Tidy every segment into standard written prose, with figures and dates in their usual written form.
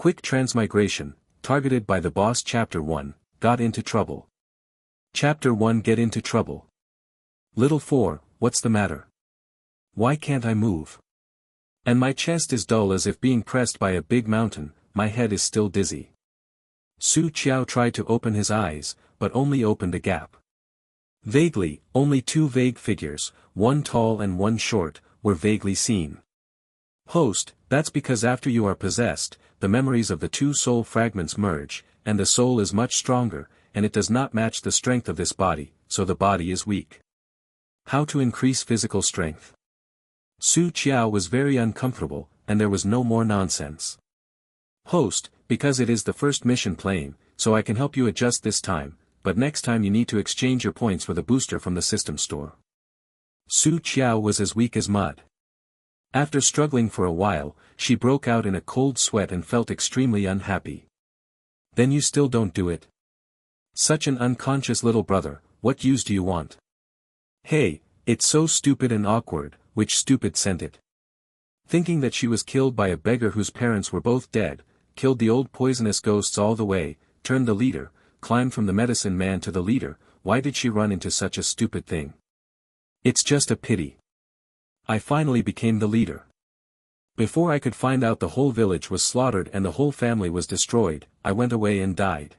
Quick Transmigration, targeted by the boss. Chapter 1, Got into Trouble. Chapter 1, Get into Trouble. Little 4, what's the matter? Why can't I move? And my chest is dull as if being pressed by a big mountain, my head is still dizzy. Su Qiao tried to open his eyes, but only opened a gap. Vaguely, only two vague figures, one tall and one short, were vaguely seen. Host, that's because after you are possessed, the memories of the two soul fragments merge, and the soul is much stronger, and it does not match the strength of this body, so the body is weak. How to increase physical strength? Su Qiao was very uncomfortable, and there was no more nonsense. Host, because it is the first mission playing, so I can help you adjust this time, but next time you need to exchange your points for the booster from the system store. Su Qiao was as weak as mud. After struggling for a while, she broke out in a cold sweat and felt extremely unhappy. Then you still don't do it? Such an unconscious little brother, what use do you want? Hey, it's so stupid and awkward, which stupid sent it? Thinking that she was killed by a beggar whose parents were both dead, killed the old poisonous ghosts all the way, turned the leader, climbed from the medicine man to the leader. Why did she run into such a stupid thing? It's just a pity. I finally became the leader. Before I could find out, the whole village was slaughtered and the whole family was destroyed. I went away and died.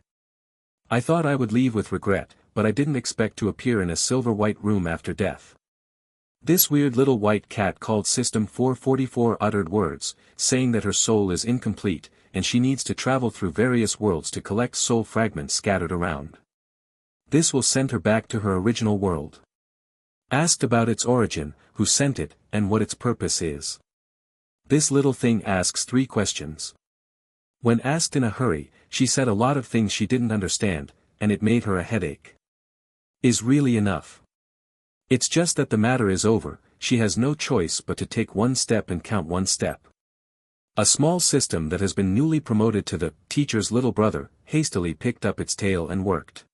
I thought I would leave with regret, but I didn't expect to appear in a silver-white room after death. This weird little white cat called System 444 uttered words, saying that her soul is incomplete, and she needs to travel through various worlds to collect soul fragments scattered around. This will send her back to her original world. Asked about its origin, who sent it, and what its purpose is. This little thing asks 3 questions. When asked in a hurry, she said a lot of things she didn't understand, and it made her a headache. Is really enough. It's just that the matter is over, she has no choice but to take one step and count one step. A small system that has been newly promoted to the teacher's little brother, hastily picked up its tail and worked.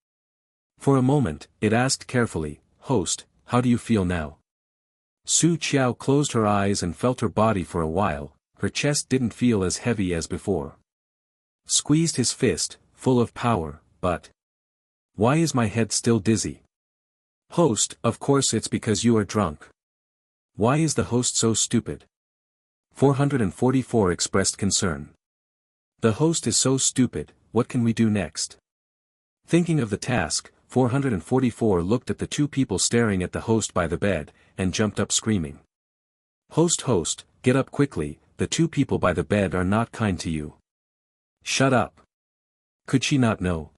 For a moment, it asked carefully, Host, how do you feel now? Su Qiao closed her eyes and felt her body for a while. Her chest didn't feel as heavy as before. Squeezed his fist, full of power, but... Why is my head still dizzy? Host, of course it's because you are drunk. Why is the host so stupid? 444 expressed concern. The host is so stupid, what can we do next? Thinking of the task, 444 looked at the 2 people staring at the host by the bed, and jumped up screaming. Host, get up quickly, the 2 people by the bed are not kind to you. Shut up. Could she not know?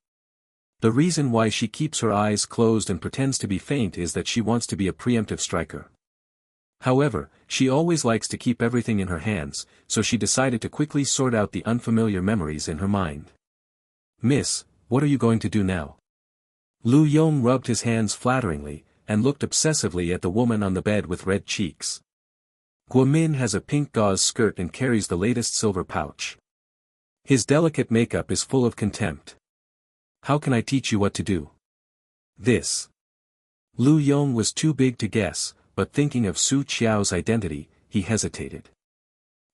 The reason why she keeps her eyes closed and pretends to be faint is that she wants to be a preemptive striker. However, she always likes to keep everything in her hands, so she decided to quickly sort out the unfamiliar memories in her mind. Miss, what are you going to do now? Lu Yong rubbed his hands flatteringly, and looked obsessively at the woman on the bed with red cheeks. Guomin has a pink gauze skirt and carries the latest silver pouch. His delicate makeup is full of contempt. How can I teach you what to do? This. Lu Yong was too big to guess, but thinking of Su Qiao's identity, he hesitated.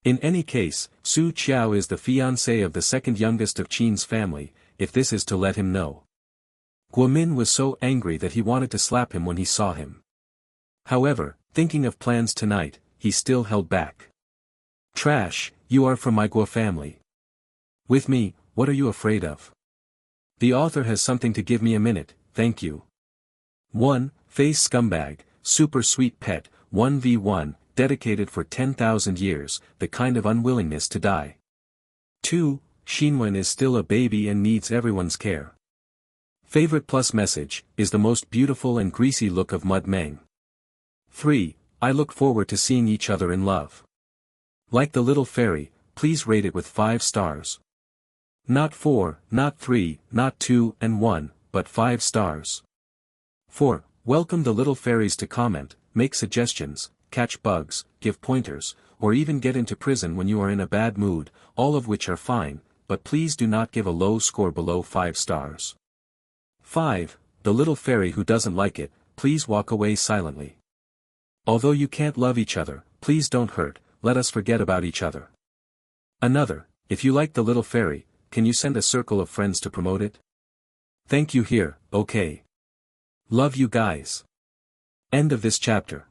In any case, Su Qiao is the fiancé of the second youngest of Qin's family, if this is to let him know. Guomin was so angry that he wanted to slap him when he saw him. However, thinking of plans tonight, he still held back. Trash, you are from my Guo family. With me, what are you afraid of? The author has something to give me a minute, thank you. 1. Face scumbag, super sweet pet, 1v1, dedicated for 10,000 years, the kind of unwillingness to die. 2. Xinwen is still a baby and needs everyone's care. Favorite plus message, is the most beautiful and greasy look of Mud Meng. 3. I look forward to seeing each other in love. Like the little fairy, please rate it with 5 stars. Not 4, not 3, not 2 and 1, but 5 stars. 4. Welcome the little fairies to comment, make suggestions, catch bugs, give pointers, or even get into prison when you are in a bad mood, all of which are fine, but please do not give a low score below 5 stars. 5. The little fairy who doesn't like it, please walk away silently. Although you can't love each other, please don't hurt, let us forget about each other. Another, if you like the little fairy, can you send a circle of friends to promote it? Thank you here, okay. Love you guys. End of this chapter.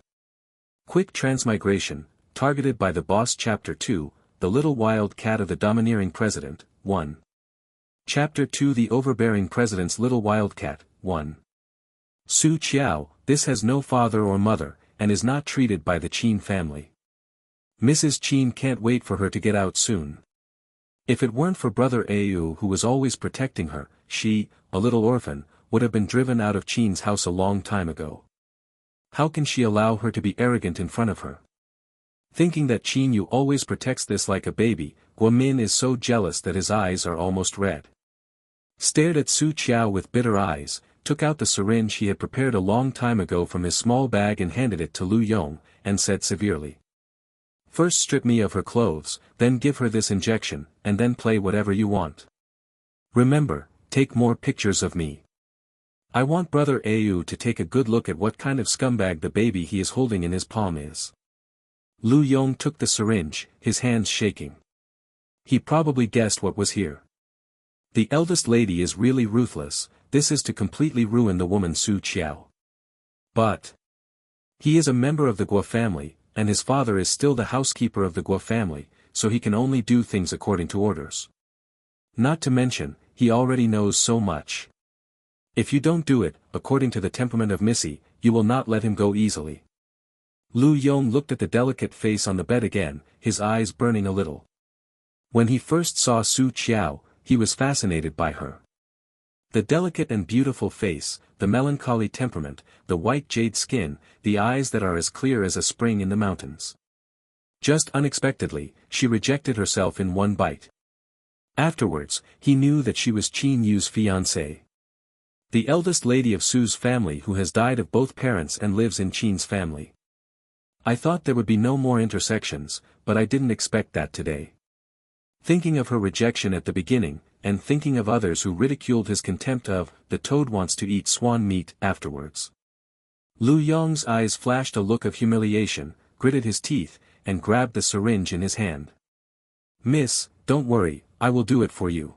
Quick Transmigration, targeted by the boss. Chapter 2, The Little Wild Cat of the Domineering President, 1. Chapter 2, The Overbearing President's Little Wildcat, 1. Su Qiao, this has no father or mother, and is not treated by the Qin family. Mrs. Qin can't wait for her to get out soon. If it weren't for Brother Au who was always protecting her, she, a little orphan, would have been driven out of Qin's house a long time ago. How can she allow her to be arrogant in front of her? Thinking that Qin Yu always protects this like a baby, Guomin is so jealous that his eyes are almost red. Stared at Su Qiao with bitter eyes, took out the syringe he had prepared a long time ago from his small bag and handed it to Lu Yong, and said severely. First strip me of her clothes, then give her this injection, and then play whatever you want. Remember, take more pictures of me. I want Brother Au to take a good look at what kind of scumbag the baby he is holding in his palm is. Lu Yong took the syringe, his hands shaking. He probably guessed what was here. The eldest lady is really ruthless, this is to completely ruin the woman Su Qiao. But he is a member of the Guo family, and his father is still the housekeeper of the Guo family, so he can only do things according to orders. Not to mention, he already knows so much. If you don't do it, according to the temperament of Missy, you will not let him go easily. Lu Yong looked at the delicate face on the bed again, his eyes burning a little. When he first saw Su Qiao, he was fascinated by her. The delicate and beautiful face, the melancholy temperament, the white jade skin, the eyes that are as clear as a spring in the mountains. Just unexpectedly, she rejected herself in one bite. Afterwards, he knew that she was Qin Yu's fiancée. The eldest lady of Su's family who has died of both parents and lives in Qin's family. I thought there would be no more intersections, but I didn't expect that today. Thinking of her rejection at the beginning, and thinking of others who ridiculed his contempt of, the toad wants to eat swan meat, afterwards. Lu Yong's eyes flashed a look of humiliation, gritted his teeth, and grabbed the syringe in his hand. Miss, don't worry, I will do it for you.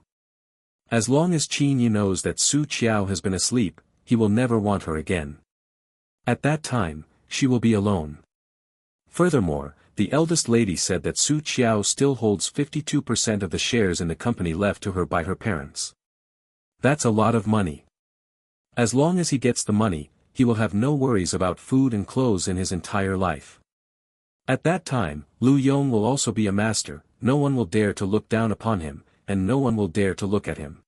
As long as Qin Yu knows that Su Qiao has been asleep, he will never want her again. At that time, she will be alone. Furthermore, the eldest lady said that Su Qiao still holds 52% of the shares in the company left to her by her parents. That's a lot of money. As long as he gets the money, he will have no worries about food and clothes in his entire life. At that time, Lu Yong will also be a master, no one will dare to look down upon him, and no one will dare to look at him.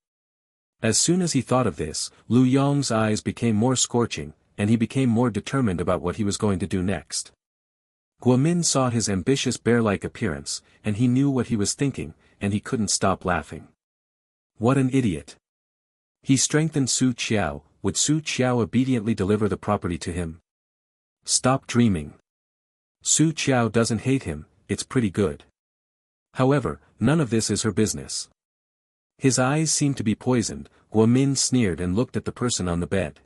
As soon as he thought of this, Lu Yong's eyes became more scorching, and he became more determined about what he was going to do next. Guomin saw his ambitious bear-like appearance, and he knew what he was thinking, and he couldn't stop laughing. What an idiot. He strengthened Su Qiao, would Su Qiao obediently deliver the property to him? Stop dreaming. Su Qiao doesn't hate him, it's pretty good. However, none of this is her business. His eyes seemed to be poisoned, Guomin sneered and looked at the person on the bed.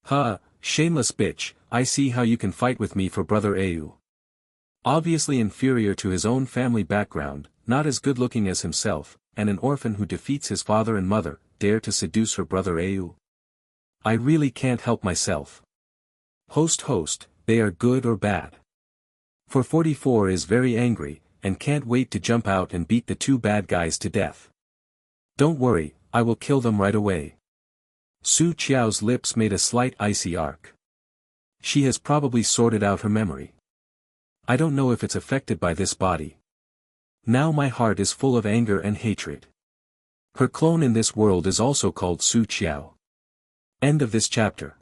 Ha, shameless bitch, I see how you can fight with me for Brother Au. Obviously inferior to his own family background, not as good-looking as himself, and an orphan who defeats his father and mother, dare to seduce her Brother Au. I really can't help myself. Host, they are good or bad. For 44 is very angry, and can't wait to jump out and beat the two bad guys to death. Don't worry, I will kill them right away. Su Qiao's lips made a slight icy arc. She has probably sorted out her memory. I don't know if it's affected by this body. Now my heart is full of anger and hatred. Her clone in this world is also called Su Qiao. End of this chapter.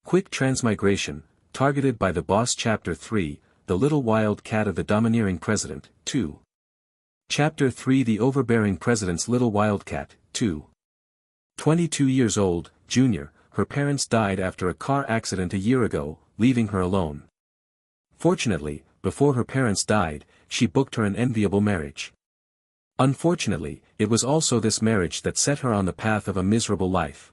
Quick Transmigration, targeted by the boss. Chapter 3, The Little Wild Cat of the Domineering President, 2. Chapter 3, The Overbearing President's Little Wildcat, 2. 22 years old, Junior, her parents died after a car accident a year ago, leaving her alone. Fortunately, before her parents died, she booked her an enviable marriage. Unfortunately, it was also this marriage that set her on the path of a miserable life.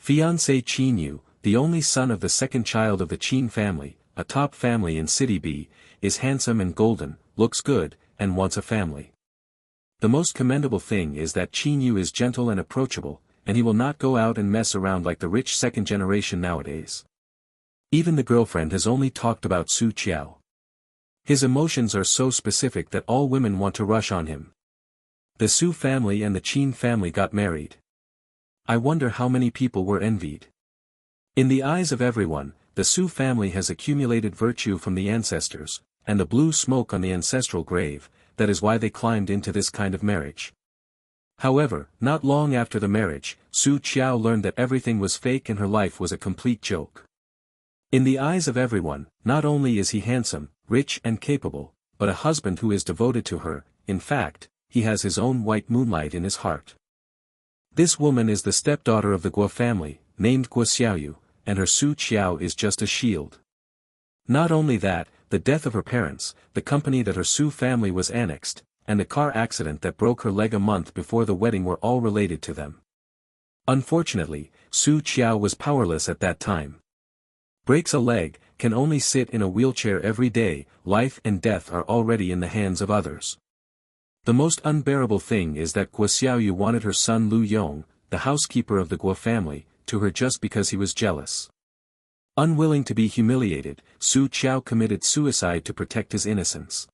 Fiancé Qin Yu, the only son of the second child of the Qin family, a top family in City B, is handsome and golden, looks good, and wants a family. The most commendable thing is that Qin Yu is gentle and approachable, and he will not go out and mess around like the rich second generation nowadays. Even the girlfriend has only talked about Su Qiao. His emotions are so specific that all women want to rush on him. The Su family and the Qin family got married. I wonder how many people were envied. In the eyes of everyone, the Su family has accumulated virtue from the ancestors, and the blue smoke on the ancestral grave, that is why they climbed into this kind of marriage. However, not long after the marriage, Su Qiao learned that everything was fake and her life was a complete joke. In the eyes of everyone, not only is he handsome, rich and capable, but a husband who is devoted to her. In fact, he has his own white moonlight in his heart. This woman is the stepdaughter of the Guo family, named Guo Xiaoyu, and her Su Qiao is just a shield. Not only that, the death of her parents, the company that her Su family was annexed, and the car accident that broke her leg a month before the wedding were all related to them. Unfortunately, Su Qiao was powerless at that time. Breaks a leg, can only sit in a wheelchair every day, life and death are already in the hands of others. The most unbearable thing is that Guo Xiaoyu wanted her son Lu Yong, the housekeeper of the Guo family, to her just because he was jealous. Unwilling to be humiliated, Su Qiao committed suicide to protect his innocence.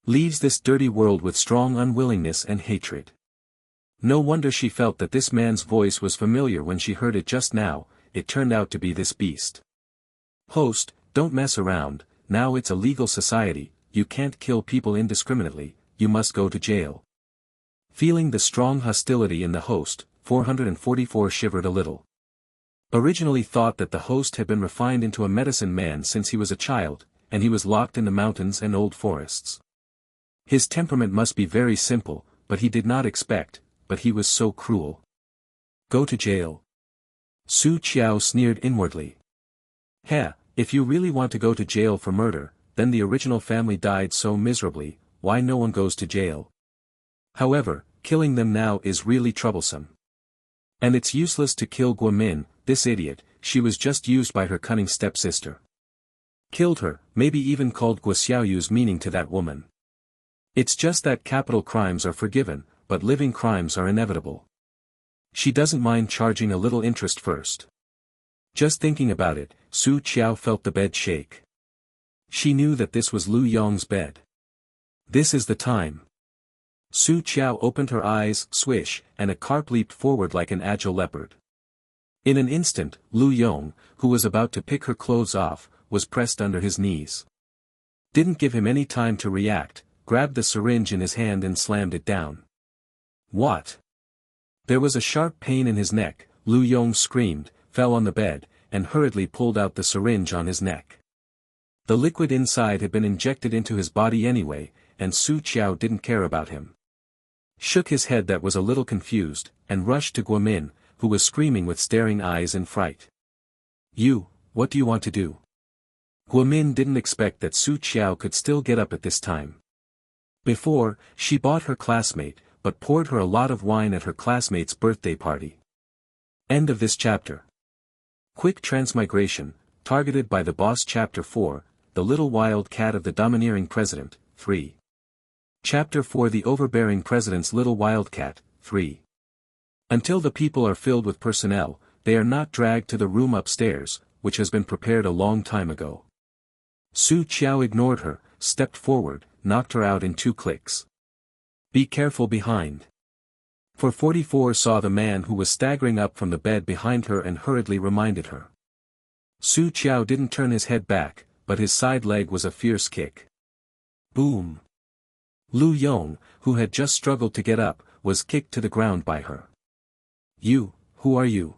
Leaves this dirty world with strong unwillingness and hatred. No wonder she felt that this man's voice was familiar when she heard it just now. It turned out to be this beast. Host, don't mess around, now it's a legal society, you can't kill people indiscriminately, you must go to jail. Feeling the strong hostility in the host, 444 shivered a little. Originally thought that the host had been refined into a medicine man since he was a child, and he was locked in the mountains and old forests. His temperament must be very simple, but he did not expect, but he was so cruel. Go to jail. Su Qiao sneered inwardly. Heh, if you really want to go to jail for murder, then the original family died so miserably, why no one goes to jail? However, killing them now is really troublesome. And it's useless to kill Guomin, this idiot, she was just used by her cunning stepsister. Killed her, maybe even called Guo Xiaoyu's meaning to that woman. It's just that capital crimes are forgiven, but living crimes are inevitable. She doesn't mind charging a little interest first. Just thinking about it, Su Qiao felt the bed shake. She knew that this was Lu Yong's bed. This is the time. Su Qiao opened her eyes, swish, and a carp leaped forward like an agile leopard. In an instant, Lu Yong, who was about to pick her clothes off, was pressed under his knees. Didn't give him any time to react, grabbed the syringe in his hand and slammed it down. What? There was a sharp pain in his neck, Lu Yong screamed, fell on the bed, and hurriedly pulled out the syringe on his neck. The liquid inside had been injected into his body anyway, and Su Qiao didn't care about him. Shook his head that was a little confused, and rushed to Guomin, who was screaming with staring eyes in fright. You, what do you want to do? Guomin didn't expect that Su Qiao could still get up at this time. Before, she bought her classmate, but poured her a lot of wine at her classmate's birthday party. End of this chapter. Quick Transmigration, targeted by the boss. Chapter 4, The Little Wild Cat of the Domineering President, 3. Chapter 4, The Overbearing President's Little Wildcat, 3. Until the people are filled with personnel, they are not dragged to the room upstairs, which has been prepared a long time ago. Su Qiao ignored her, stepped forward, knocked her out in 2 clicks. Be careful behind. 444 saw the man who was staggering up from the bed behind her and hurriedly reminded her. Su Qiao didn't turn his head back, but his side leg was a fierce kick. Boom. Lu Yong, who had just struggled to get up, was kicked to the ground by her. You, who are you?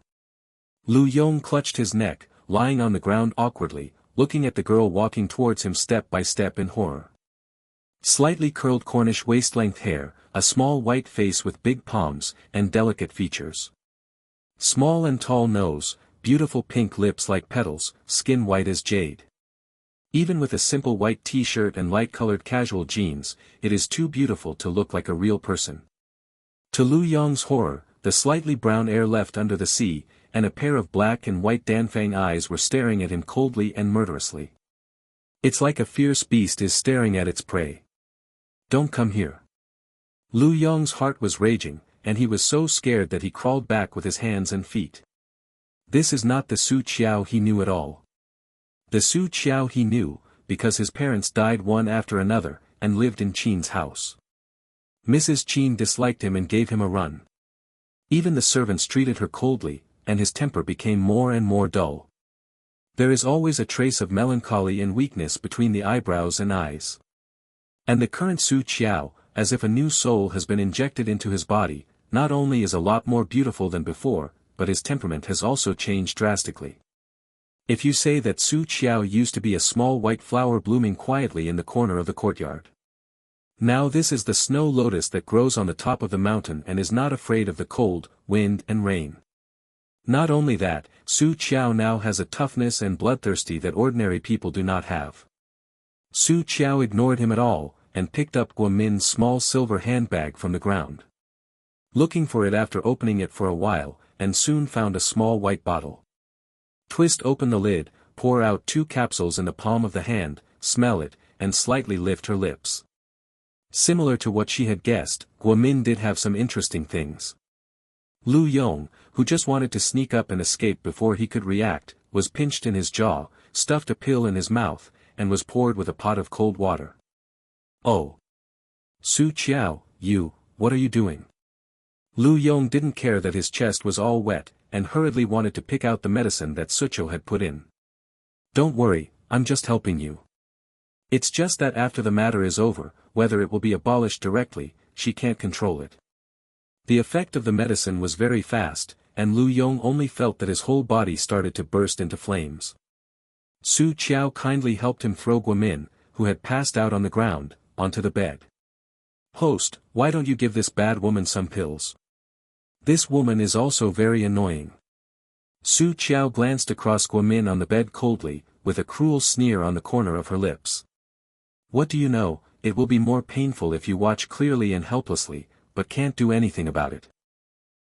Lu Yong clutched his neck, lying on the ground awkwardly, looking at the girl walking towards him step by step in horror. Slightly curled Cornish waist-length hair, a small white face with big palms, and delicate features. Small and tall nose, beautiful pink lips like petals, skin white as jade. Even with a simple white t-shirt and light-colored casual jeans, it is too beautiful to look like a real person. To Lu Yong's horror, the slightly brown air left under the sea, and a pair of black and white Danfang eyes were staring at him coldly and murderously. It's like a fierce beast is staring at its prey. Don't come here. Lu Yong's heart was raging, and he was so scared that he crawled back with his hands and feet. This is not the Su Qiao he knew at all. The Su Qiao he knew, because his parents died one after another, and lived in Qin's house. Mrs. Qin disliked him and gave him a run. Even the servants treated her coldly, and his temper became more and more dull. There is always a trace of melancholy and weakness between the eyebrows and eyes. And the current Su Qiao, as if a new soul has been injected into his body, not only is a lot more beautiful than before, but his temperament has also changed drastically. If you say that Su Qiao used to be a small white flower blooming quietly in the corner of the courtyard. Now this is the snow lotus that grows on the top of the mountain and is not afraid of the cold, wind and rain. Not only that, Su Qiao now has a toughness and bloodthirsty that ordinary people do not have. Su Qiao ignored him at all, and picked up Guomin's small silver handbag from the ground. Looking for it after opening it for a while, and soon found a small white bottle. Twist open the lid, pour out 2 capsules in the palm of the hand, smell it, and slightly lift her lips. Similar to what she had guessed, Guomin did have some interesting things. Lu Yong, who just wanted to sneak up and escape before he could react, was pinched in his jaw, stuffed a pill in his mouth, and was poured with a pot of cold water. Oh! Su Qiao, what are you doing? Lu Yong didn't care that his chest was all wet, and hurriedly wanted to pick out the medicine that Sucho had put in. Don't worry, I'm just helping you. It's just that after the matter is over, whether it will be abolished directly, she can't control it. The effect of the medicine was very fast, and Lu Yong only felt that his whole body started to burst into flames. Su Qiao kindly helped him throw Guomin, who had passed out on the ground, onto the bed. Host, why don't you give this bad woman some pills? This woman is also very annoying. Su Qiao glanced across Guomin on the bed coldly, with a cruel sneer on the corner of her lips. What do you know, it will be more painful if you watch clearly and helplessly, but can't do anything about it.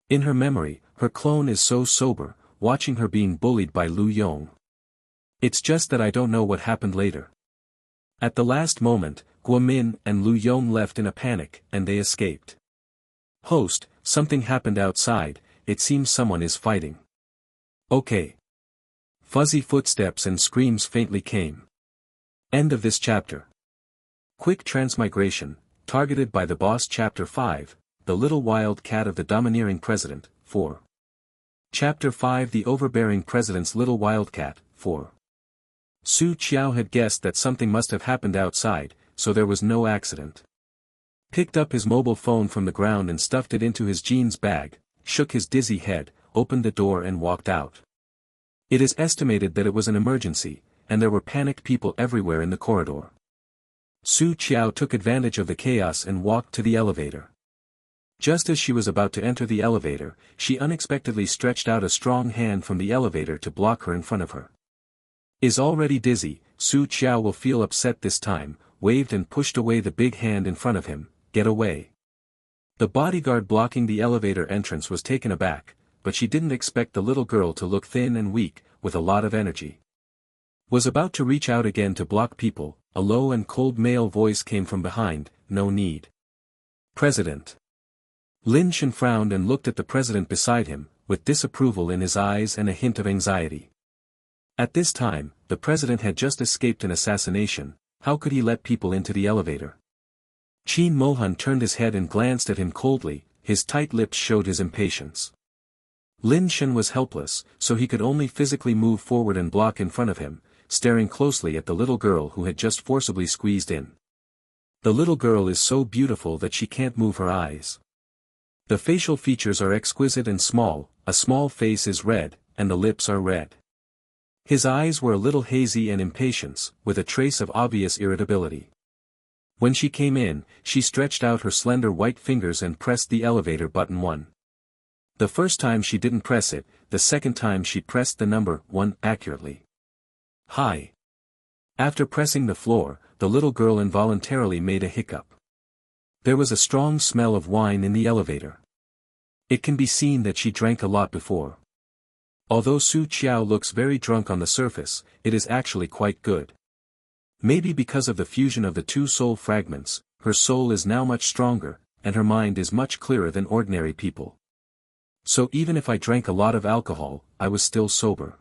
In her memory, her clone is so sober, watching her being bullied by Lu Yong. It's just that I don't know what happened later. At the last moment, Guomin and Lu Yong left in a panic, and they escaped. Host, something happened outside, it seems someone is fighting. Okay. Fuzzy footsteps and screams faintly came. End of this chapter. Quick Transmigration, targeted by the boss. Chapter 5, The Little Wild Cat of the Domineering President, 4. Chapter 5, The Overbearing President's Little Wildcat, 4. Su Qiao had guessed that something must have happened outside, so there was no accident. Picked up his mobile phone from the ground and stuffed it into his jeans bag, shook his dizzy head, opened the door and walked out. It is estimated that it was an emergency, and there were panicked people everywhere in the corridor. Su Qiao took advantage of the chaos and walked to the elevator. Just as she was about to enter the elevator, she unexpectedly stretched out a strong hand from the elevator to block her in front of her. Is already dizzy, Su Qiao will feel upset this time, waved and pushed away the big hand in front of him. Get away. The bodyguard blocking the elevator entrance was taken aback, but she didn't expect the little girl to look thin and weak, with a lot of energy. Was about to reach out again to block people, a low and cold male voice came from behind, no need. President. Lin Shen frowned and looked at the president beside him, with disapproval in his eyes and a hint of anxiety. At this time, the president had just escaped an assassination, how could he let people into the elevator? Qin Mohan turned his head and glanced at him coldly, his tight lips showed his impatience. Lin Shen was helpless, so he could only physically move forward and block in front of him, staring closely at the little girl who had just forcibly squeezed in. The little girl is so beautiful that she can't move her eyes. The facial features are exquisite and small, a small face is red, and the lips are red. His eyes were a little hazy and impatience, with a trace of obvious irritability. When she came in, she stretched out her slender white fingers and pressed the elevator button 1. The first time she didn't press it, the second time she pressed the number 1 accurately. Hi. After pressing the floor, the little girl involuntarily made a hiccup. There was a strong smell of wine in the elevator. It can be seen that she drank a lot before. Although Su Qiao looks very drunk on the surface, it is actually quite good. Maybe because of the fusion of the 2 soul fragments, her soul is now much stronger, and her mind is much clearer than ordinary people. So even if I drank a lot of alcohol, I was still sober.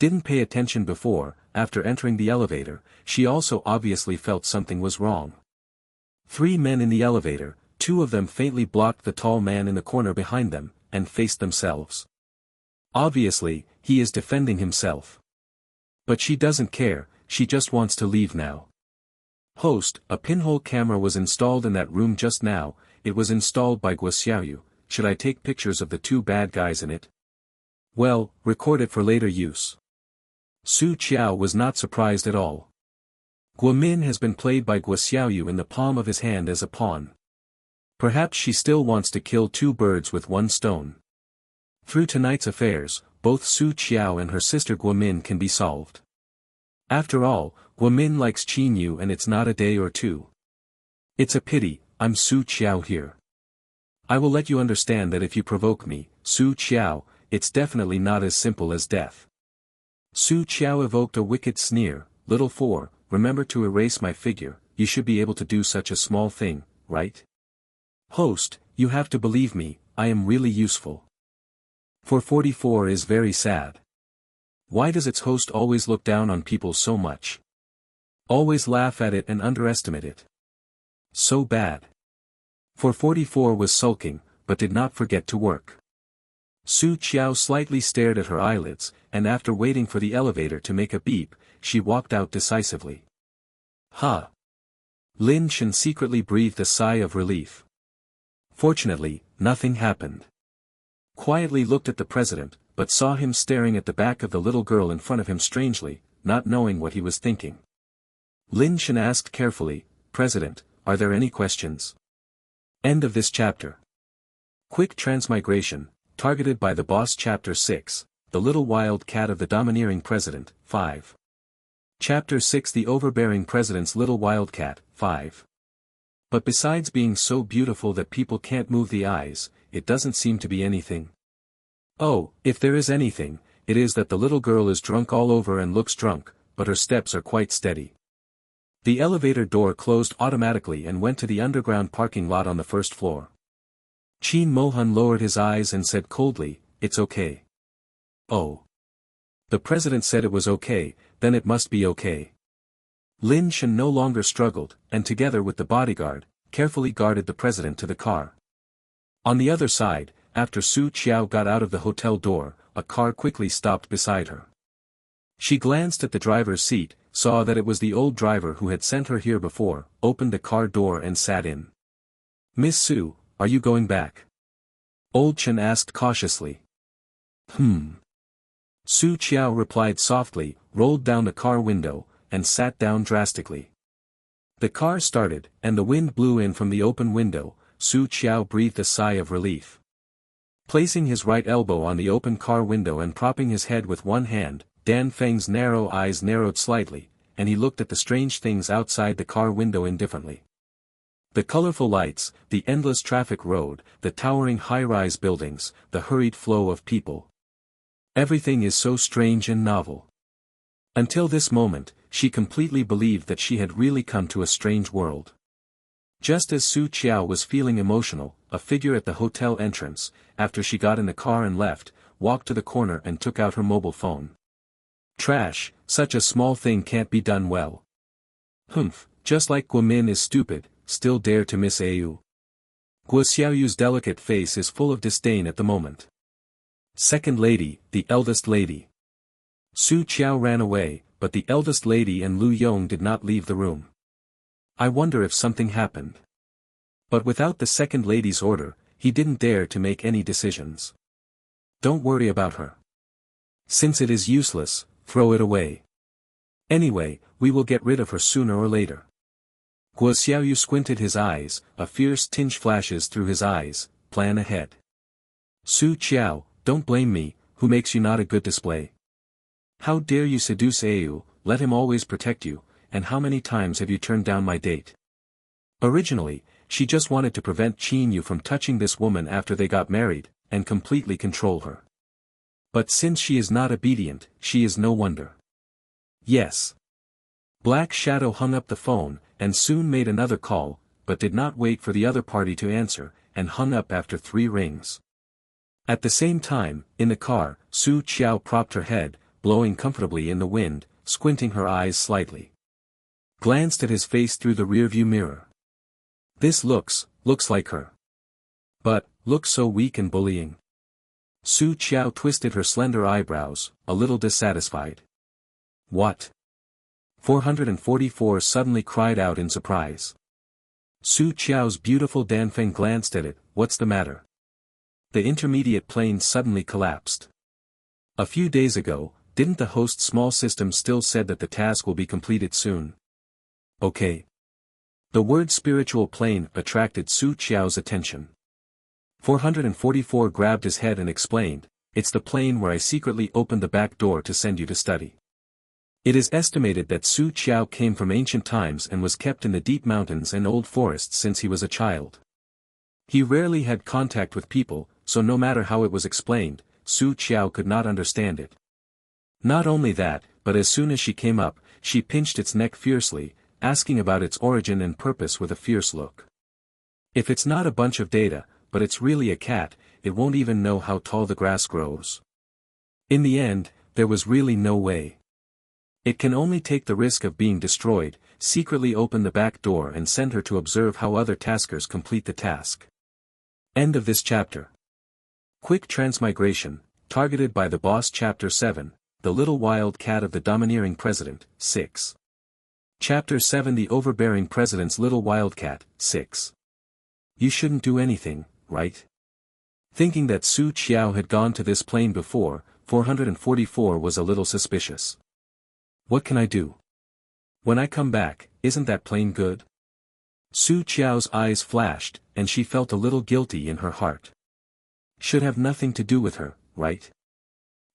Didn't pay attention before. After entering the elevator, she also obviously felt something was wrong. 3 men in the elevator, 2 of them faintly blocked the tall man in the corner behind them, and faced themselves. Obviously, he is defending himself. But she doesn't care, she just wants to leave now. Host, a pinhole camera was installed in that room just now. It was installed by Guo Xiaoyu. Should I take pictures of the 2 bad guys in it? Well, record it for later use. Su Qiao was not surprised at all. Guo Min has been played by Guo Xiaoyu in the palm of his hand as a pawn. Perhaps she still wants to kill 2 birds with 1 stone. Through tonight's affairs, both Su Qiao and her sister Guo Min can be solved. After all, Guo Min likes Qin Yu and it's not a day or 2. It's a pity, I'm Su Qiao here. I will let you understand that if you provoke me, Su Qiao, it's definitely not as simple as death. Su Qiao evoked a wicked sneer. Little 4, remember to erase my figure, you should be able to do such a small thing, right? Host, you have to believe me, I am really useful. 444 is very sad. Why does its host always look down on people so much? Always laugh at it and underestimate it. So bad. 444 was sulking, but did not forget to work. Su Qiao slightly stared at her eyelids, and after waiting for the elevator to make a beep, she walked out decisively. Ha! Lin Shen secretly breathed a sigh of relief. Fortunately, nothing happened. Quietly looked at the president, but saw him staring at the back of the little girl in front of him strangely, not knowing what he was thinking. Lin Shen asked carefully, President, are there any questions? End of this chapter. Quick Transmigration, targeted by the boss. Chapter 6, The Little Wild Cat of the Domineering President, 5. Chapter 6, The Overbearing President's Little Wildcat, 5. But besides being so beautiful that people can't move the eyes, it doesn't seem to be anything. Oh, if there is anything, it is that the little girl is drunk all over and looks drunk, but her steps are quite steady. The elevator door closed automatically and went to the underground parking lot on the first floor. Qin Mohan lowered his eyes and said coldly, It's okay. Oh. The president said it was okay, then it must be okay. Lin Shen no longer struggled, and together with the bodyguard, carefully guarded the president to the car. On the other side, after Su Qiao got out of the hotel door, a car quickly stopped beside her. She glanced at the driver's seat, saw that it was the old driver who had sent her here before, opened the car door and sat in. Miss Su, are you going back? Old Chen asked cautiously. Su Qiao replied softly, rolled down the car window, and sat down drastically. The car started, and the wind blew in from the open window. Su Qiao breathed a sigh of relief. Placing his right elbow on the open car window and propping his head with one hand, Dan Feng's narrow eyes narrowed slightly, and he looked at the strange things outside the car window indifferently. The colorful lights, the endless traffic road, the towering high-rise buildings, the hurried flow of people. Everything is so strange and novel. Until this moment, she completely believed that she had really come to a strange world. Just as Su Qiao was feeling emotional, a figure at the hotel entrance, after she got in the car and left, walked to the corner and took out her mobile phone. Trash, such a small thing can't be done well. Just like Guo Min is stupid, still dare to miss Au. Guo Xiaoyu's delicate face is full of disdain at the moment. Second lady, the eldest lady. Su Qiao ran away, but the eldest lady and Lu Yong did not leave the room. I wonder if something happened. But without the second lady's order, he didn't dare to make any decisions. Don't worry about her. Since it is useless, throw it away. Anyway, we will get rid of her sooner or later. Guo Xiaoyu squinted his eyes, a fierce tinge flashes through his eyes, plan ahead. Su Qiao, don't blame me, who makes you not a good display? How dare you seduce Au, let him always protect you, and how many times have you turned down my date? Originally, she just wanted to prevent Qin Yu from touching this woman after they got married, and completely control her. But since she is not obedient, she is no wonder. Yes. Black Shadow hung up the phone, and soon made another call. but did not wait for the other party to answer, and hung up after 3 rings. At the same time, in the car, Su Qiao propped her head, blowing comfortably in the wind, squinting her eyes slightly. Glanced at his face through the rearview mirror. This looks like her. But, looks so weak and bullying. Su Qiao twisted her slender eyebrows, a little dissatisfied. What? 444 suddenly cried out in surprise. Su Qiao's beautiful Danfeng glanced at it. What's the matter? The intermediate plane suddenly collapsed. A few days ago, didn't the host's small system still said that the task will be completed soon? Okay. The word spiritual plane attracted Su Qiao's attention. 444 grabbed his head and explained, it's the plane where I secretly opened the back door to send you to study. It is estimated that Su Qiao came from ancient times and was kept in the deep mountains and old forests since he was a child. He rarely had contact with people, so no matter how it was explained, Su Qiao could not understand it. Not only that, but as soon as she came up, she pinched its neck fiercely, asking about its origin and purpose with a fierce look. If it's not a bunch of data, but it's really a cat, it won't even know how tall the grass grows. In the end, there was really no way. It can only take the risk of being destroyed, secretly open the back door and send her to observe how other taskers complete the task. End of this chapter. Quick Transmigration, targeted by the boss. Chapter 7, The Little Wild Cat of the Domineering President, 6. Chapter 7, The Overbearing President's Little Wildcat, 6. You shouldn't do anything, right? Thinking that Su Qiao had gone to this plane before, 444 was a little suspicious. What can I do? When I come back, isn't that plane good? Su Qiao's eyes flashed, and she felt a little guilty in her heart. Should have nothing to do with her, right?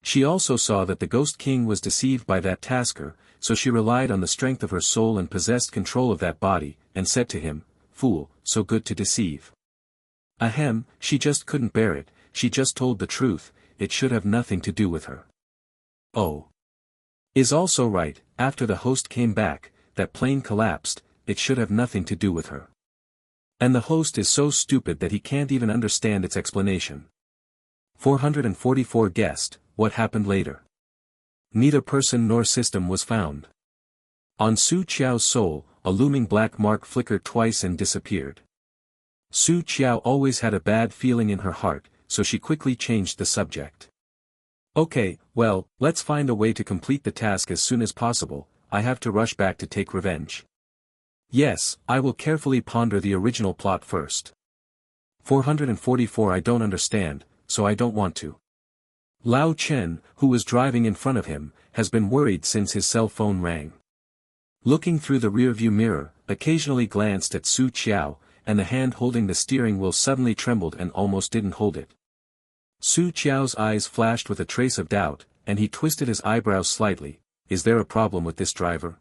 She also saw that the Ghost King was deceived by that tasker, so she relied on the strength of her soul and possessed control of that body, and said to him, "Fool, so good to deceive." Ahem, she just couldn't bear it, she just told the truth, it should have nothing to do with her. Oh. Is also right, after the host came back, that plane collapsed, it should have nothing to do with her. And the host is so stupid that he can't even understand its explanation. 444 guessed, what happened later? Neither person nor system was found. On Su Qiao's soul, a looming black mark flickered twice and disappeared. Su Qiao always had a bad feeling in her heart, so she quickly changed the subject. Okay, well, let's find a way to complete the task as soon as possible, I have to rush back to take revenge. Yes, I will carefully ponder the original plot first. 444 I don't understand, so I don't want to. Lao Chen, who was driving in front of him, has been worried since his cell phone rang. Looking through the rearview mirror, occasionally glanced at Su Qiao, and the hand holding the steering wheel suddenly trembled and almost didn't hold it. Su Qiao's eyes flashed with a trace of doubt, and he twisted his eyebrows slightly. Is there a problem with this driver?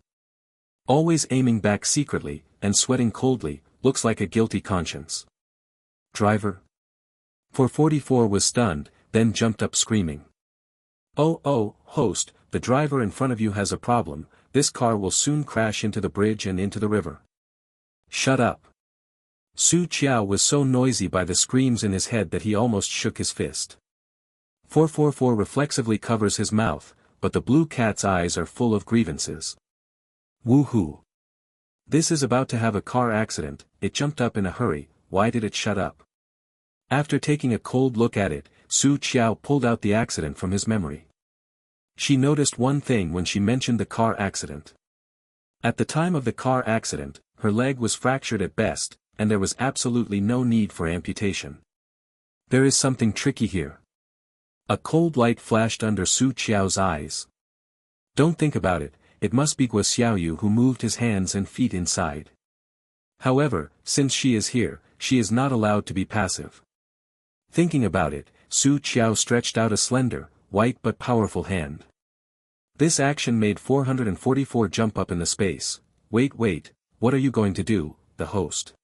Always aiming back secretly, and sweating coldly, looks like a guilty conscience. Driver? 444 was stunned, then jumped up screaming. Oh, host, the driver in front of you has a problem, this car will soon crash into the bridge and into the river. Shut up. Su Qiao was so noisy by the screams in his head that he almost shook his fist. 444 reflexively covers his mouth, but the blue cat's eyes are full of grievances. Woohoo! This is about to have a car accident, it jumped up in a hurry, why did it shut up? After taking a cold look at it, Su Qiao pulled out the accident from his memory. She noticed one thing when she mentioned the car accident. At the time of the car accident, her leg was fractured at best, and there was absolutely no need for amputation. There is something tricky here. A cold light flashed under Su Qiao's eyes. Don't think about it, it must be Guo Xiaoyu who moved his hands and feet inside. However, since she is here, she is not allowed to be passive. Thinking about it, Su Qiao stretched out a slender, white but powerful hand. This action made 444 jump up in the space. Wait, what are you going to do, the host?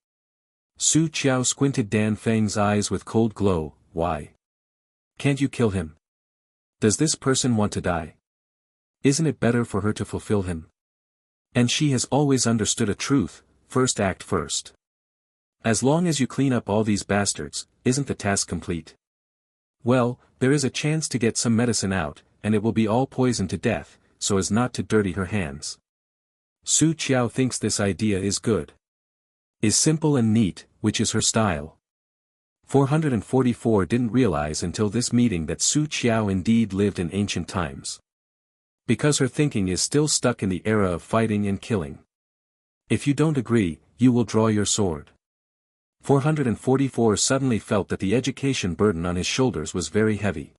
Su Qiao squinted Dan Feng's eyes with cold glow. Why? Can't you kill him? Does this person want to die? Isn't it better for her to fulfill him? And she has always understood a truth, first act first. As long as you clean up all these bastards, isn't the task complete? Well, there is a chance to get some medicine out, and it will be all poisoned to death, so as not to dirty her hands. Su Qiao thinks this idea is good. Is simple and neat, which is her style. 444 didn't realize until this meeting that Su Qiao indeed lived in ancient times. Because her thinking is still stuck in the era of fighting and killing. If you don't agree, you will draw your sword. 444 suddenly felt that the education burden on his shoulders was very heavy.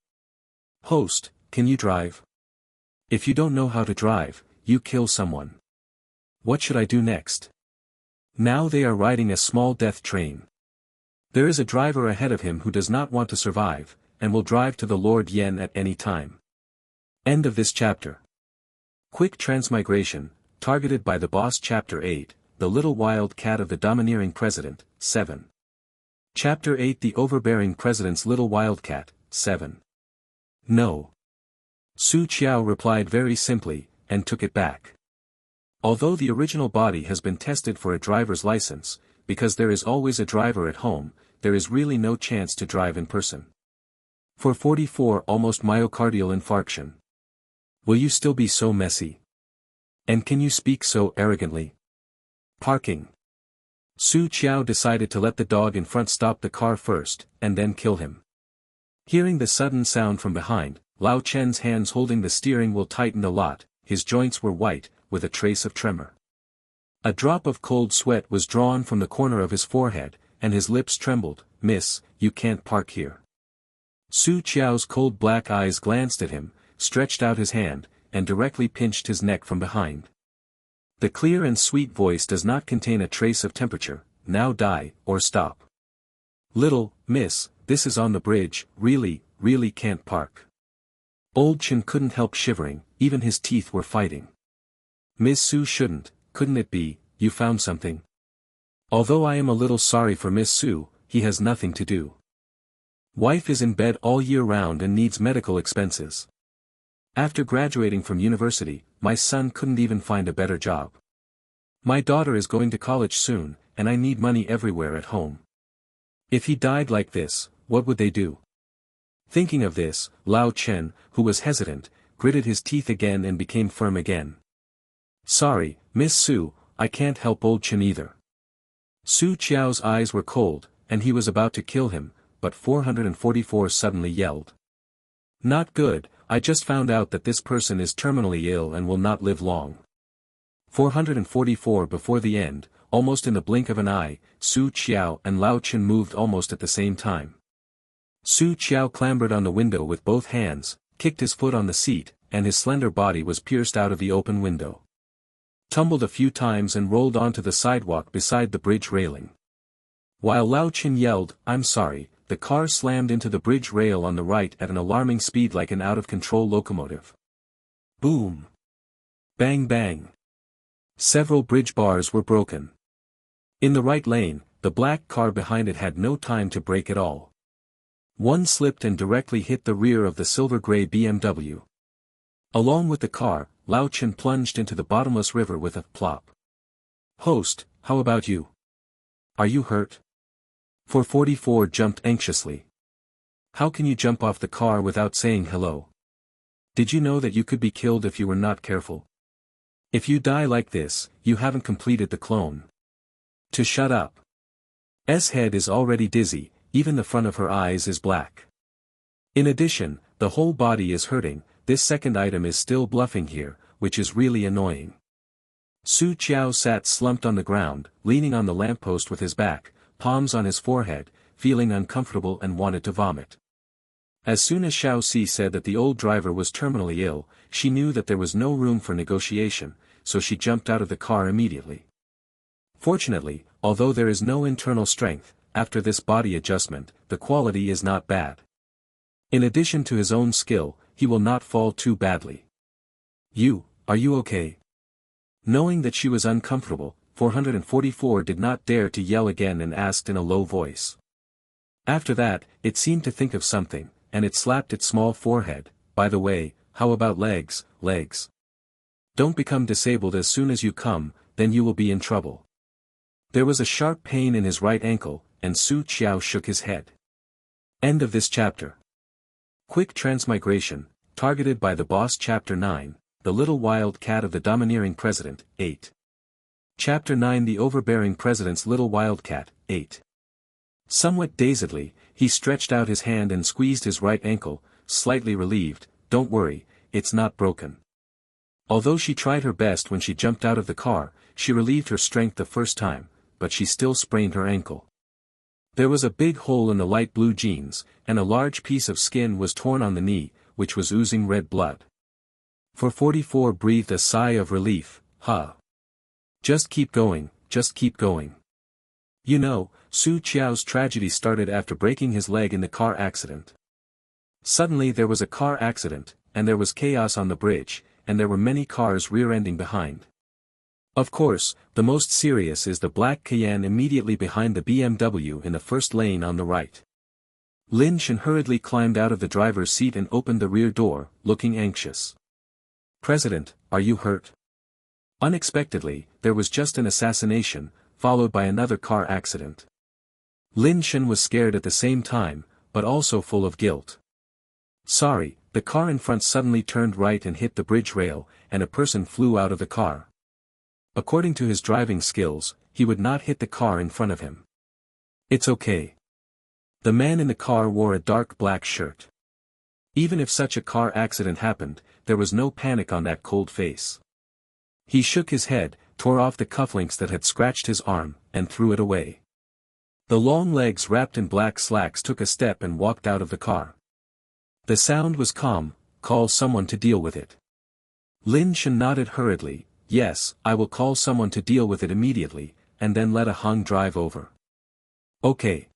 Host, can you drive? If you don't know how to drive, you kill someone. What should I do next? Now they are riding a small death train. There is a driver ahead of him who does not want to survive, and will drive to the Lord Yen at any time. End of this chapter. Quick Transmigration, targeted by the boss. Chapter 8, The Little Wild Cat of the Domineering President, 7. Chapter 8, The Overbearing President's Little Wildcat, 7. No. Su Qiao replied very simply, and took it back. Although the original body has been tested for a driver's license, because there is always a driver at home, there is really no chance to drive in person. 444 almost myocardial infarction. Will you still be so messy? And can you speak so arrogantly? Parking. Su Qiao decided to let the dog in front stop the car first, and then kill him. Hearing the sudden sound from behind, Lao Chen's hands holding the steering wheel tightened a lot, his joints were white, with a trace of tremor. A drop of cold sweat was drawn from the corner of his forehead, and his lips trembled. Miss, you can't park here. Su Qiao's cold black eyes glanced at him, stretched out his hand, and directly pinched his neck from behind. The clear and sweet voice does not contain a trace of temperature. Now die, or stop. Little, miss, this is on the bridge, really can't park. Old Chen couldn't help shivering, even his teeth were fighting. Miss Su shouldn't, couldn't it be, you found something? Although I am a little sorry for Miss Su, he has nothing to do. Wife is in bed all year round and needs medical expenses. After graduating from university, my son couldn't even find a better job. My daughter is going to college soon, and I need money everywhere at home. If he died like this, what would they do? Thinking of this, Lao Chen, who was hesitant, gritted his teeth again and became firm again. Sorry, Miss Su, I can't help Old Chen either. Su Qiao's eyes were cold, and he was about to kill him, but 444 suddenly yelled. Not good, I just found out that this person is terminally ill and will not live long. 444 before the end, almost in the blink of an eye, Su Qiao and Lao Chen moved almost at the same time. Su Qiao clambered on the window with both hands, kicked his foot on the seat, and his slender body was pierced out of the open window. Tumbled a few times and rolled onto the sidewalk beside the bridge railing. While Lao Chen yelled, I'm sorry, the car slammed into the bridge rail on the right at an alarming speed like an out-of-control locomotive. Boom! Bang bang! Several bridge bars were broken. In the right lane, the black car behind it had no time to brake at all. One slipped and directly hit the rear of the silver-gray BMW. Along with the car, Lao Chen plunged into the bottomless river with a plop. Host, how about you? Are you hurt? 444 jumped anxiously. How can you jump off the car without saying hello? Did you know that you could be killed if you were not careful? If you die like this, you haven't completed the clone. To shut up. S head is already dizzy, even the front of her eyes is black. In addition, the whole body is hurting, this second item is still bluffing here, which is really annoying. Su Qiao sat slumped on the ground, leaning on the lamppost with his back, palms on his forehead, feeling uncomfortable and wanted to vomit. As soon as Xiao Si said that the old driver was terminally ill, she knew that there was no room for negotiation, so she jumped out of the car immediately. Fortunately, although there is no internal strength, after this body adjustment, the quality is not bad. In addition to his own skill, he will not fall too badly. Are you okay? Knowing that she was uncomfortable, 444 did not dare to yell again and asked in a low voice. After that, it seemed to think of something, and it slapped its small forehead. By the way, how about legs? Don't become disabled as soon as you come, then you will be in trouble. There was a sharp pain in his right ankle, and Su Qiao shook his head. End of this chapter. Quick Transmigration, targeted by the boss. Chapter 9, The Little Wild Cat of the Domineering President, 8. Chapter 9, The Overbearing President's Little Wildcat, 8. Somewhat dazedly, he stretched out his hand and squeezed his right ankle, slightly relieved. Don't worry, it's not broken. Although she tried her best when she jumped out of the car, she relieved her strength the first time, but she still sprained her ankle. There was a big hole in the light blue jeans, and a large piece of skin was torn on the knee, which was oozing red blood. 444 breathed a sigh of relief. Just keep going, just keep going. You know, Su Qiao's tragedy started after breaking his leg in the car accident. Suddenly there was a car accident, and there was chaos on the bridge, and there were many cars rear-ending behind. Of course, the most serious is the black Cayenne immediately behind the BMW in the first lane on the right. Lin Shan hurriedly climbed out of the driver's seat and opened the rear door, looking anxious. President, are you hurt? Unexpectedly, there was just an assassination, followed by another car accident. Lin Shan was scared at the same time, but also full of guilt. Sorry, the car in front suddenly turned right and hit the bridge rail, and a person flew out of the car. According to his driving skills, he would not hit the car in front of him. It's okay. The man in the car wore a dark black shirt. Even if such a car accident happened, there was no panic on that cold face. He shook his head, tore off the cufflinks that had scratched his arm, and threw it away. The long legs wrapped in black slacks took a step and walked out of the car. The sound was calm. Call someone to deal with it. Lin Shan nodded hurriedly. Yes, I will call someone to deal with it immediately, and then let a Hung drive over. Okay.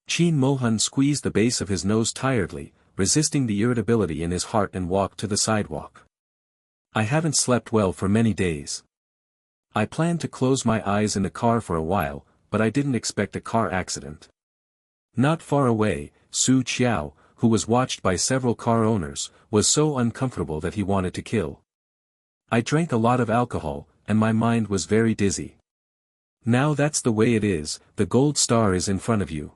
Qin Mohan squeezed the base of his nose tiredly, resisting the irritability in his heart, and walked to the sidewalk. I haven't slept well for many days. I planned to close my eyes in the car for a while, but I didn't expect a car accident. Not far away, Su Qiao, who was watched by several car owners, was so uncomfortable that he wanted to kill. I drank a lot of alcohol, and my mind was very dizzy. Now that's the way it is, the gold star is in front of you.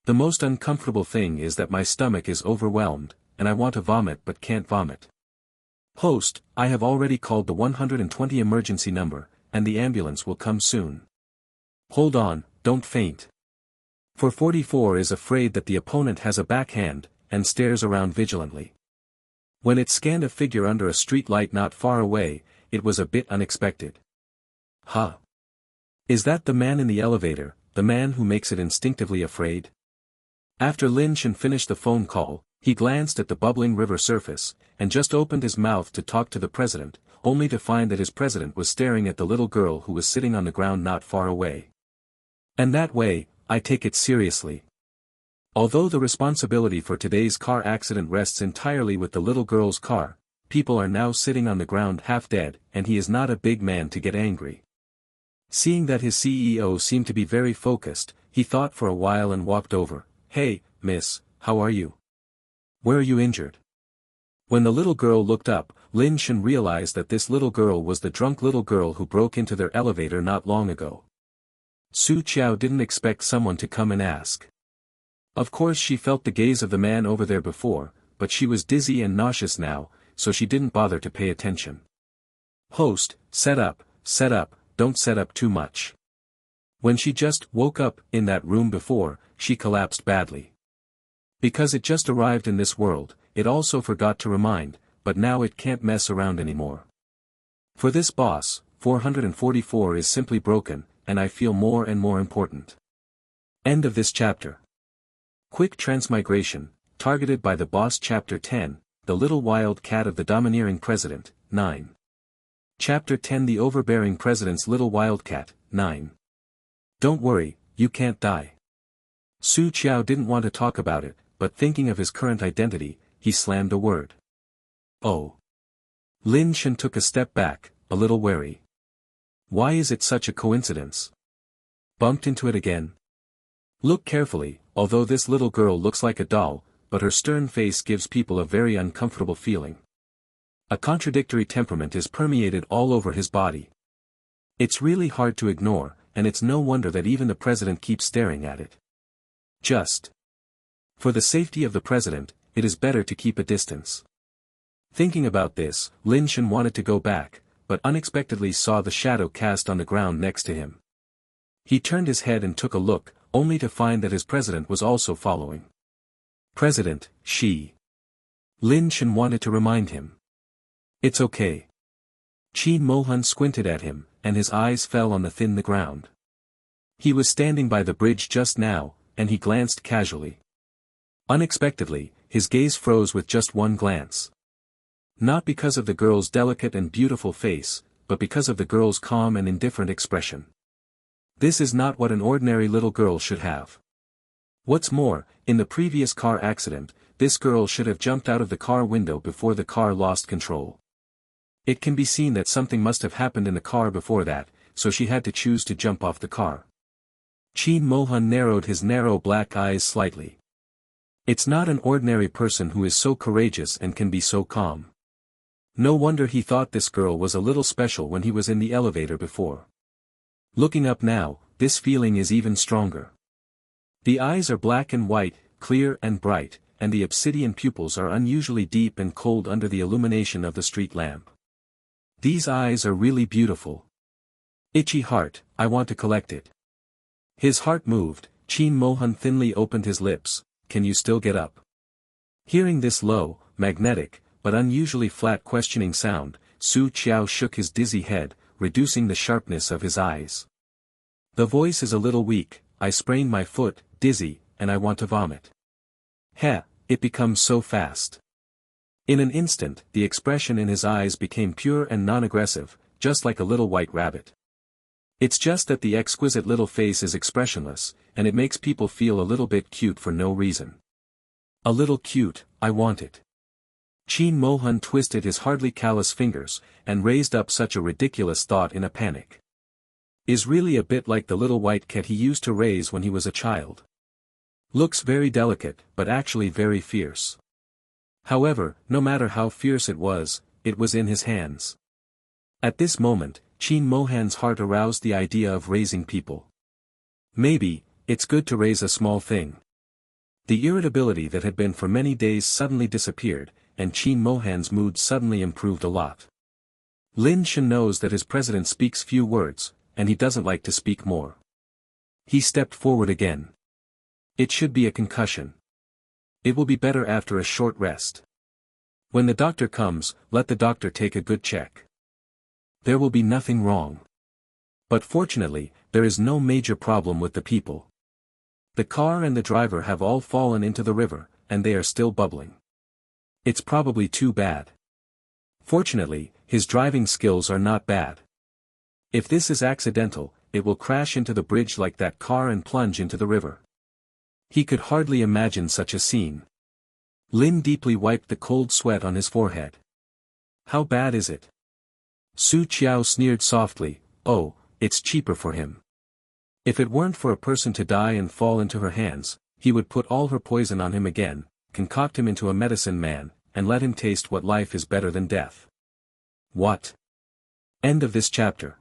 The most uncomfortable thing is that my stomach is overwhelmed, and I want to vomit but can't vomit. Host, I have already called the 120 emergency number, and the ambulance will come soon. Hold on, don't faint. 444 is afraid that the opponent has a backhand, and stares around vigilantly. When it scanned a figure under a street light not far away, it was a bit unexpected. Is that the man in the elevator, the man who makes it instinctively afraid? After Lin Shan finished the phone call, he glanced at the bubbling river surface, and just opened his mouth to talk to the president, only to find that his president was staring at the little girl who was sitting on the ground not far away. And that way, I take it seriously. Although the responsibility for today's car accident rests entirely with the little girl's car, people are now sitting on the ground half dead, and he is not a big man to get angry. Seeing that his CEO seemed to be very focused, he thought for a while and walked over. Hey, miss, how are you? Where are you injured? When the little girl looked up, Lin Shan realized that this little girl was the drunk little girl who broke into their elevator not long ago. Su Qiao didn't expect someone to come and ask. Of course she felt the gaze of the man over there before, but she was dizzy and nauseous now, so she didn't bother to pay attention. Host, set up, don't set up too much. When she just woke up in that room before, she collapsed badly. Because it just arrived in this world, it also forgot to remind, but now it can't mess around anymore. For this boss, 444 is simply broken, and I feel more and more important. End of this chapter. Quick Transmigration, targeted by the boss. Chapter 10, The Little Wild Cat of the Domineering President, 9. Chapter 10, The Overbearing President's Little Wildcat, 9. Don't worry, you can't die. Su Qiao didn't want to talk about it, but thinking of his current identity, he slammed a word. Oh. Lin Shan took a step back, a little wary. Why is it such a coincidence? Bumped into it again? Look carefully, although this little girl looks like a doll, but her stern face gives people a very uncomfortable feeling. A contradictory temperament is permeated all over his body. It's really hard to ignore, and it's no wonder that even the president keeps staring at it. Just for the safety of the president, it is better to keep a distance. Thinking about this, Lin Shen wanted to go back, but unexpectedly saw the shadow cast on the ground next to him. He turned his head and took a look, only to find that his president was also following. President, she. Lin Shen wanted to remind him. It's okay. Qin Mohan squinted at him, and his eyes fell on the ground. He was standing by the bridge just now, and he glanced casually. Unexpectedly, his gaze froze with just one glance. Not because of the girl's delicate and beautiful face, but because of the girl's calm and indifferent expression. This is not what an ordinary little girl should have. What's more, in the previous car accident, this girl should have jumped out of the car window before the car lost control. It can be seen that something must have happened in the car before that, so she had to choose to jump off the car. Qin Mohan narrowed his narrow black eyes slightly. It's not an ordinary person who is so courageous and can be so calm. No wonder he thought this girl was a little special when he was in the elevator before. Looking up now, this feeling is even stronger. The eyes are black and white, clear and bright, and the obsidian pupils are unusually deep and cold under the illumination of the street lamp. These eyes are really beautiful. Itchy heart, I want to collect it. His heart moved. Qin Mohan thinly opened his lips. Can you still get up? Hearing this low, magnetic, but unusually flat questioning sound, Su Qiao shook his dizzy head, reducing the sharpness of his eyes. The voice is a little weak. I sprained my foot, dizzy, and I want to vomit. Heh, it becomes so fast. In an instant, the expression in his eyes became pure and non-aggressive, just like a little white rabbit. It's just that the exquisite little face is expressionless, and it makes people feel a little bit cute for no reason. A little cute, I want it. Qin Mohan twisted his hardly callous fingers, and raised up such a ridiculous thought in a panic. Is really a bit like the little white cat he used to raise when he was a child. Looks very delicate, but actually very fierce. However, no matter how fierce it was in his hands. At this moment, Qin Mohan's heart aroused the idea of raising people. Maybe, it's good to raise a small thing. The irritability that had been for many days suddenly disappeared, and Qin Mohan's mood suddenly improved a lot. Lin Shen knows that his president speaks few words, and he doesn't like to speak more. He stepped forward again. It should be a concussion. It will be better after a short rest. When the doctor comes, let the doctor take a good check. There will be nothing wrong. But fortunately, there is no major problem with the people. The car and the driver have all fallen into the river, and they are still bubbling. It's probably too bad. Fortunately, his driving skills are not bad. If this is accidental, it will crash into the bridge like that car and plunge into the river. He could hardly imagine such a scene. Lin deeply wiped the cold sweat on his forehead. How bad is it? Su Qiao sneered softly. Oh, it's cheaper for him. If it weren't for a person to die and fall into her hands, he would put all her poison on him again, concoct him into a medicine man, and let him taste what life is better than death. What? End of this chapter.